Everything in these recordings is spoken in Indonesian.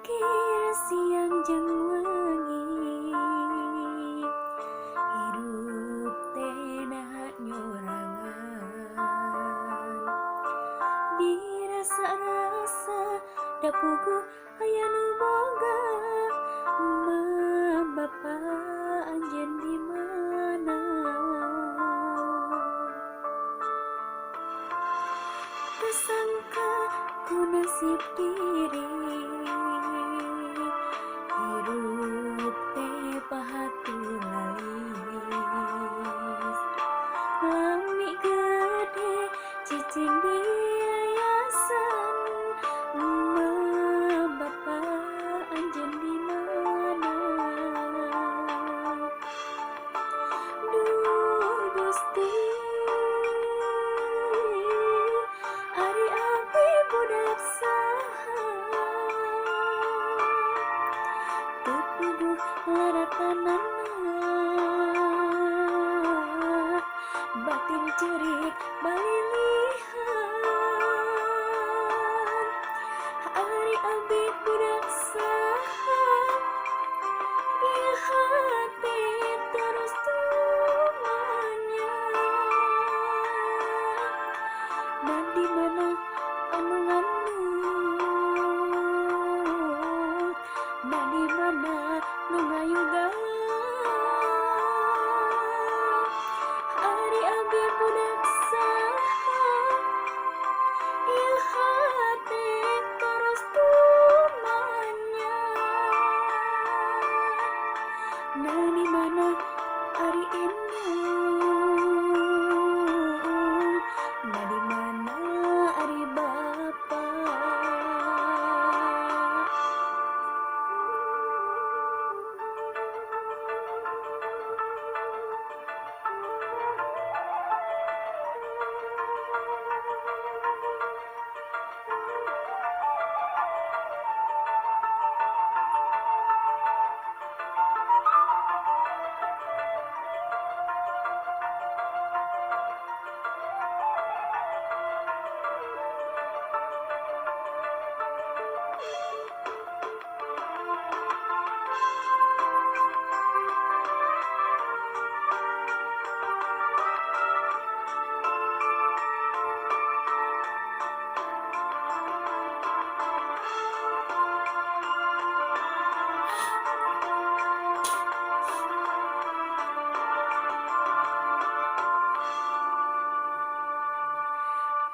Dipikir siang jeung wengi, hirup teh dahat nyorangan. Dirasa-rasa da puguh aya nu boga, ma bapa anjeun di mana? Teu sangka ku nasib diri, hirup teh pahatulalis. Lami gede cicing di yayasan, ma bapa anjeun di mana? Duh Gusti, ari abdi budak saha, teu puguh laratanana, batin ceurik balilihan. Ari abdi budak saha, ieu hati terus tumanya. Dan di mana anu ngandung, dan di mana nu ngayuga. Ari abdi budak saha, ieu hati terus tumanya. Nah di mana ari indung, nah di mana ari bapa?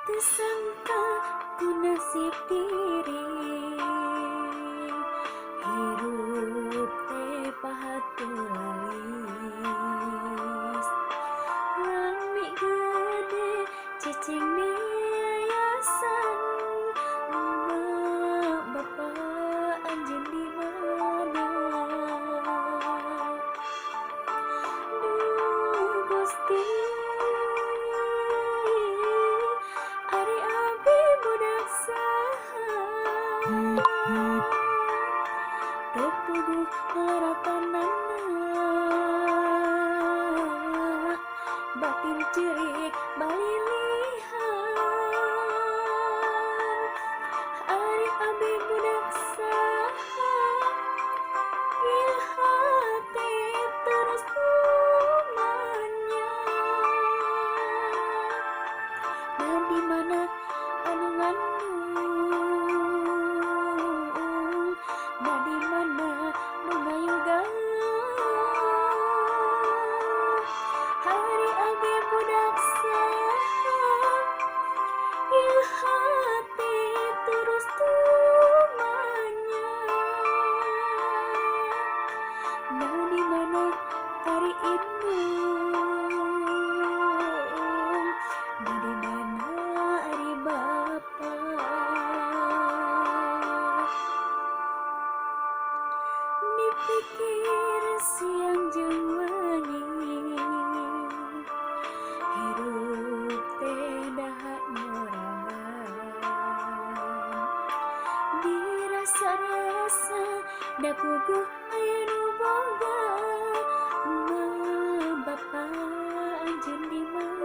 Teu sangka ku nasib diri, hirup teh pahatulalis. Lami gede cicing di yayasan, ma bapa anjeun di mana? Duh Gusti, ari abdi budak saha, teu puguh laratanana, batin ceurik balilihan. Ari abdi budak saha, ieu hati terus tumanya. Dan di mana anu ngandung, dan di mana nu ngayuga. Hari abdi budak saha, ieu hati terus tumanya. Dan di mana ari indung, dan di mana ari bapa? Dipikir siang jeung wengi, hirup teh dahat nyorangan. Dirasa-rasa da puguh aya nu boga, ma bapa anjeun di mana?